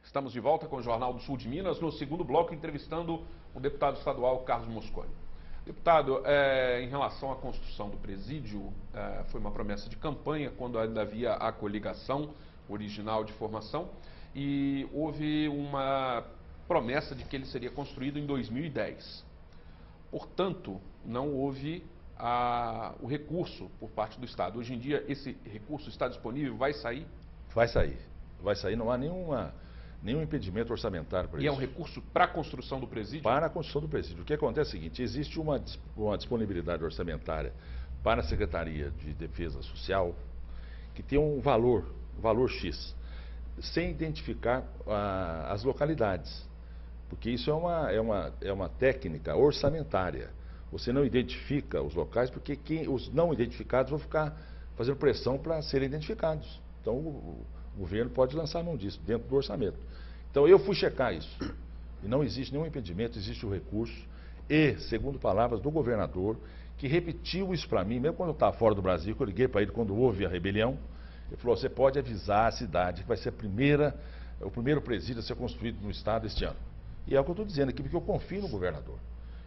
Estamos de volta com o Jornal do Sul de Minas, no segundo bloco, entrevistando o deputado estadual Carlos Mosconi. Deputado, em relação à construção do presídio, foi uma promessa de campanha quando ainda havia a coligação original de formação e houve uma promessa de que ele seria construído em 2010. Portanto, não houve o recurso por parte do Estado. Hoje em dia, esse recurso está disponível? Vai sair? Vai sair. Vai sair, não há nenhum impedimento orçamentário para isso. E é um recurso para a construção do presídio? Para a construção do presídio. O que acontece é o seguinte, existe uma disponibilidade orçamentária para a Secretaria de Defesa Social que tem um valor X, sem identificar as localidades. Porque isso é uma técnica orçamentária. Você não identifica os locais porque os não identificados vão ficar fazendo pressão para serem identificados. Então o governo pode lançar mão disso dentro do orçamento. Então eu fui checar isso. E não existe nenhum impedimento, existe o recurso. E, segundo palavras do governador, que repetiu isso para mim, mesmo quando eu estava fora do Brasil, que eu liguei para ele quando houve a rebelião, ele falou, você pode avisar a cidade que vai ser o primeiro presídio a ser construído no estado este ano. E é o que eu estou dizendo aqui, porque eu confio no governador.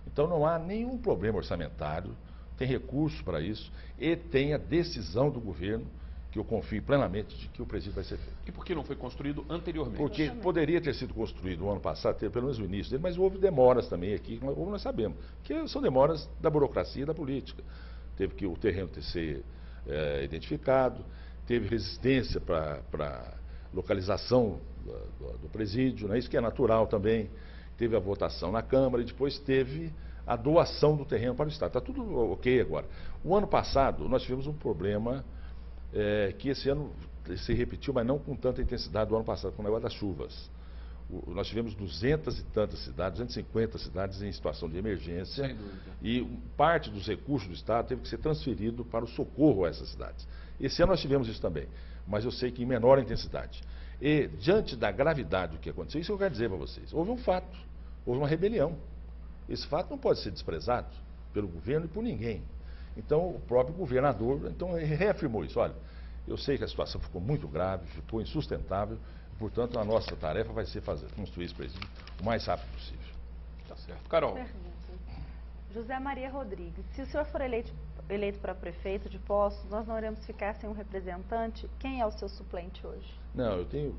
Então não há nenhum problema orçamentário, tem recurso para isso e tem a decisão do governo, que eu confio plenamente de que o presídio vai ser feito. E por que não foi construído anteriormente? Porque poderia ter sido construído no ano passado, pelo menos o início dele, mas houve demoras também aqui, como nós sabemos, que são demoras da burocracia e da política. Teve que o terreno ter ser identificado, teve resistência para localização do presídio, né? Isso que é natural também. Teve a votação na Câmara e depois teve a doação do terreno para o Estado. Está tudo ok agora. O ano passado nós tivemos um problema que esse ano se repetiu, mas não com tanta intensidade do ano passado, com o negócio das chuvas. Nós tivemos 200 e tantas cidades, 250 cidades em situação de emergência e parte dos recursos do Estado teve que ser transferido para o socorro a essas cidades. Esse ano nós tivemos isso também, mas eu sei que em menor intensidade. E, diante da gravidade do que aconteceu, isso eu quero dizer para vocês, houve um fato, houve uma rebelião. Esse fato não pode ser desprezado pelo governo e por ninguém. Então, o próprio governador reafirmou isso. Olha, eu sei que a situação ficou muito grave, ficou insustentável, portanto, a nossa tarefa vai ser construir esse presídio o mais rápido possível. Tá certo. Carol. Pergunta. José Maria Rodrigues, se o senhor for eleito para prefeito de Poços, nós não iremos ficar sem um representante. Quem é o seu suplente hoje? Não, eu tenho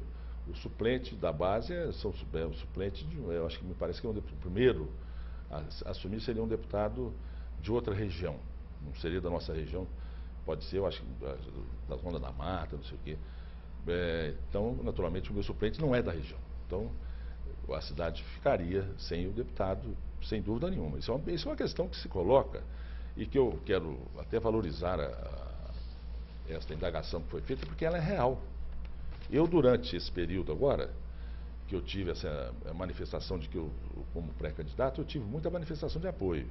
o suplente da base, o suplente eu acho que me parece que o primeiro a assumir seria um deputado de outra região. Não seria da nossa região, pode ser, eu acho, da Zona da Mata, não sei o quê. Então, naturalmente, o meu suplente não é da região. Então, a cidade ficaria sem o deputado, sem dúvida nenhuma. Isso é uma questão que se coloca e que eu quero até valorizar esta indagação que foi feita, porque ela é real. Eu, durante esse período agora, que eu tive essa manifestação de que eu, como pré-candidato, eu tive muita manifestação de apoio,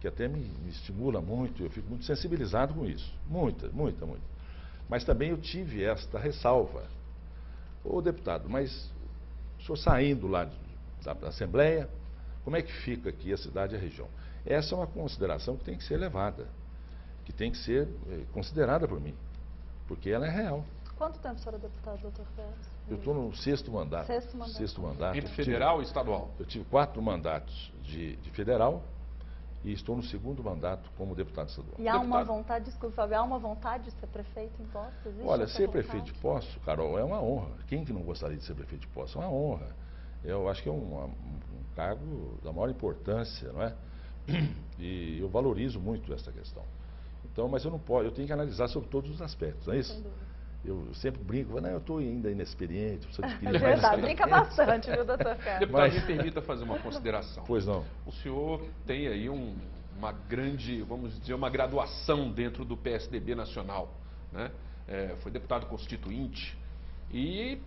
que até me estimula muito, eu fico muito sensibilizado com isso. Muita. Mas também eu tive esta ressalva. Ô deputado, mas o senhor saindo lá da Assembleia, como é que fica aqui a cidade e a região? Essa é uma consideração que tem que ser levada, que tem que ser considerada por mim, porque ela é real. Quanto tempo o senhor é deputado, doutor Félix? Eu estou no sexto mandato. Sexto mandato. Entre federal e estadual? Eu tive 4 mandatos de federal e estou no segundo mandato como deputado estadual. E há uma vontade, desculpa, Fábio, há uma vontade de ser prefeito em Poços? Olha, ser prefeito de Poços, Carol, é uma honra. Quem que não gostaria de ser prefeito de Poços? É uma honra. Eu acho que é um cargo da maior importância, não é? E eu valorizo muito essa questão. Então, mas eu não posso, eu tenho que analisar sobre todos os aspectos, não é isso? Sem dúvida. Eu sempre brinco, eu estou ainda inexperiente, preciso adquirir É mais verdade, experiência. brinca bastante, viu, doutor Carlos? Deputado, me permita fazer uma consideração. Pois não. O senhor tem aí uma grande, vamos dizer, uma graduação dentro do PSDB nacional, né? Foi deputado constituinte e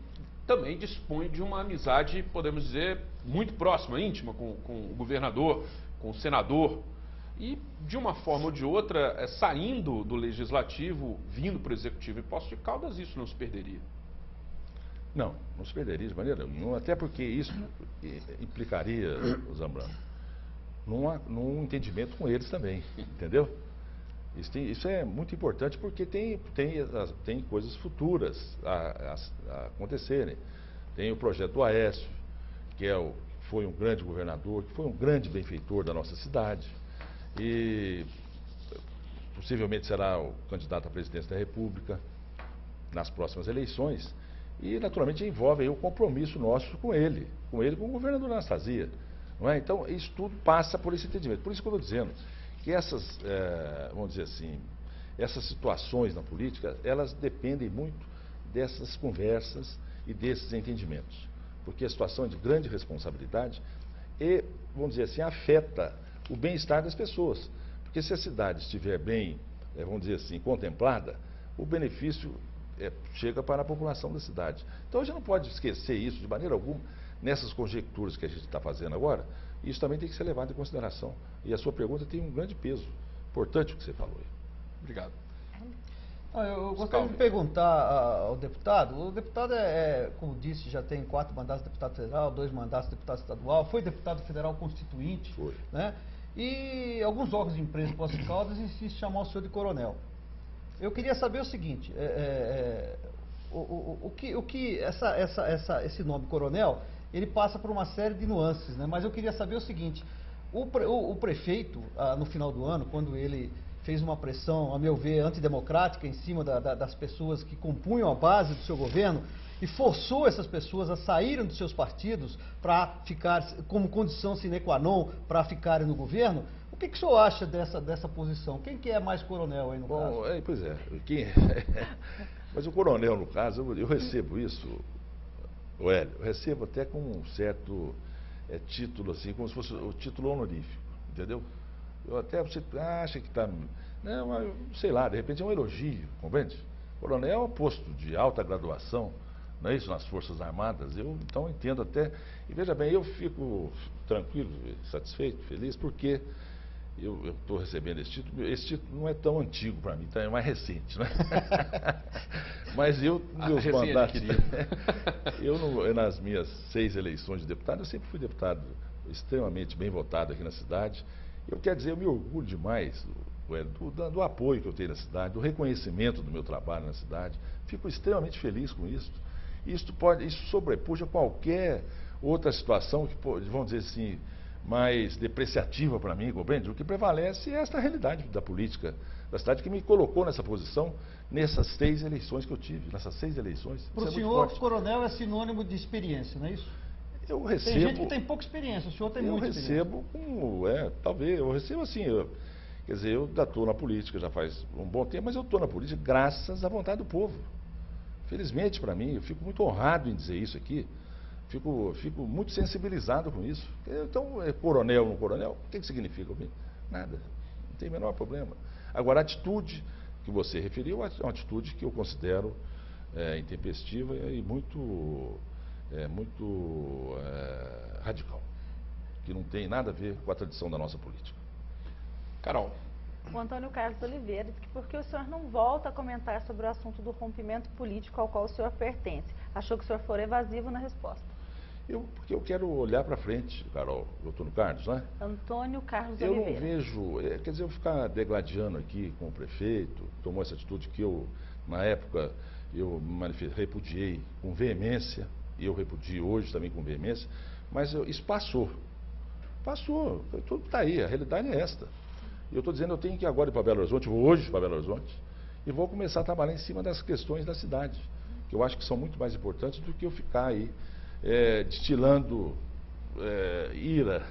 também dispõe de uma amizade, podemos dizer, muito próxima, íntima com o governador, com o senador. E, de uma forma ou de outra, saindo do legislativo, vindo para o executivo em Poços de Caldas, isso não se perderia? Não se perderia de maneira nenhuma, até porque isso implicaria, Zambrano, num entendimento com eles também, entendeu? Isso é muito importante porque tem coisas futuras a acontecerem. Tem o projeto do Aécio, que foi um grande governador, que foi um grande benfeitor da nossa cidade. E possivelmente será o candidato à presidência da República nas próximas eleições. E, naturalmente, envolve aí o compromisso nosso com ele, com o governador Anastasia. Não é? Então, isso tudo passa por esse entendimento. Por isso que eu estou dizendo que essas, vamos dizer assim, essas situações na política, elas dependem muito dessas conversas e desses entendimentos. Porque a situação é de grande responsabilidade e, vamos dizer assim, afeta o bem-estar das pessoas. Porque se a cidade estiver bem, vamos dizer assim, contemplada, o benefício chega para a população da cidade. Então a gente não pode esquecer isso de maneira alguma, nessas conjecturas que a gente está fazendo agora, isso também tem que ser levado em consideração. E a sua pergunta tem um grande peso. Importante o que você falou aí. Obrigado. Eu gostaria de perguntar ao deputado. O deputado como disse, já tem 4 mandatos de deputado federal, 2 mandatos de deputado estadual, foi deputado federal constituinte. Foi. Né? E alguns órgãos de imprensa de Poços de Caldas insistem em chamar o senhor de coronel. Eu queria saber o seguinte, esse nome coronel, ele passa por uma série de nuances, né? Mas eu queria saber o seguinte, o prefeito, no final do ano, quando ele fez uma pressão, a meu ver, antidemocrática em cima das pessoas que compunham a base do seu governo e forçou essas pessoas a saírem dos seus partidos para ficar, como condição sine qua non, para ficarem no governo. O que o senhor acha dessa posição? Quem que é mais coronel aí no caso? Pois é, mas o coronel, no caso, eu recebo isso, Hélio, eu recebo até com um certo título, assim, como se fosse o título honorífico, entendeu? Eu até, você acha que está... Não, mas, sei lá, de repente é um elogio, compreende? Coronel é um posto de alta graduação, não é isso, nas Forças Armadas. Eu, então, entendo até... E veja bem, eu fico tranquilo, satisfeito, feliz, porque eu estou recebendo esse título. Esse título não é tão antigo para mim, é mais recente, né? Mas meus mandatos... nas minhas 6 eleições de deputado, eu sempre fui deputado extremamente bem votado aqui na cidade. Eu quero dizer, eu me orgulho demais do apoio que eu tenho na cidade, do reconhecimento do meu trabalho na cidade. Fico extremamente feliz com isso. Isso sobrepuja qualquer outra situação que, vamos dizer assim, mais depreciativa para mim, compreende? O que prevalece é esta realidade da política da cidade que me colocou nessa posição nessas 6 eleições que eu tive, nessas 6 eleições. Para o senhor, coronel é sinônimo de experiência, não é isso? Eu recebo... Tem gente que tem pouca experiência, o senhor tem muita experiência. Eu recebo, talvez, eu recebo assim, quer dizer, eu já estou na política já faz um bom tempo, mas eu estou na política graças à vontade do povo. Felizmente para mim, eu fico muito honrado em dizer isso aqui, fico muito sensibilizado com isso. Então, coronel ou não coronel, o que significa? Nada, não tem o menor problema. Agora, a atitude que você referiu é uma atitude que eu considero intempestiva e muito radical, que não tem nada a ver com a tradição da nossa política. Carol. O Antônio Carlos Oliveira diz que por que o senhor não volta a comentar sobre o assunto do rompimento político ao qual o senhor pertence? Achou que o senhor for evasivo na resposta. Porque eu quero olhar para frente, Carol, Antônio Carlos, né? Antônio Carlos eu Oliveira. Eu não vejo, quer dizer, eu ficar degladiando aqui com o prefeito, tomou essa atitude que eu, na época, eu repudiei com veemência, e eu repudio hoje também com veemência, mas isso passou. Passou, tudo está aí, a realidade é esta. Eu estou dizendo, eu tenho que ir agora para Belo Horizonte, vou hoje para Belo Horizonte, e vou começar a trabalhar em cima das questões da cidade, que eu acho que são muito mais importantes do que eu ficar aí destilando ira,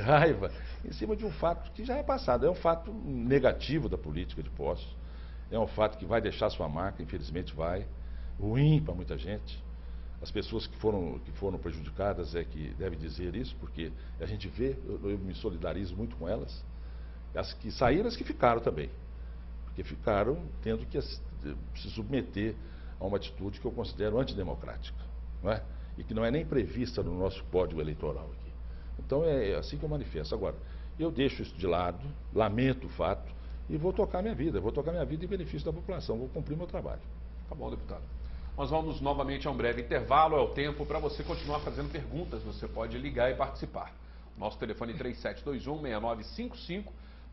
raiva, em cima de um fato que já é passado. É um fato negativo da política de Poços, é um fato que vai deixar sua marca, infelizmente vai, ruim para muita gente. As pessoas que foram prejudicadas que devem dizer isso, porque a gente vê, eu me solidarizo muito com elas. As que saíram, as que ficaram também. Porque ficaram tendo que se submeter a uma atitude que eu considero antidemocrática, não é? E que não é nem prevista no nosso código eleitoral aqui. Então é assim que eu manifesto. Agora, eu deixo isso de lado, lamento o fato e vou tocar minha vida. Vou tocar minha vida em benefício da população, vou cumprir meu trabalho. Tá bom, deputado. Nós vamos novamente a um breve intervalo, é o tempo para você continuar fazendo perguntas. Você pode ligar e participar. Nosso telefone 3721-6955.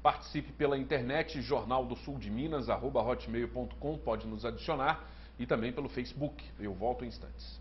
Participe pela internet, Jornal do Sul de Minas, @hotmail.com, pode nos adicionar e também pelo Facebook. Eu volto em instantes.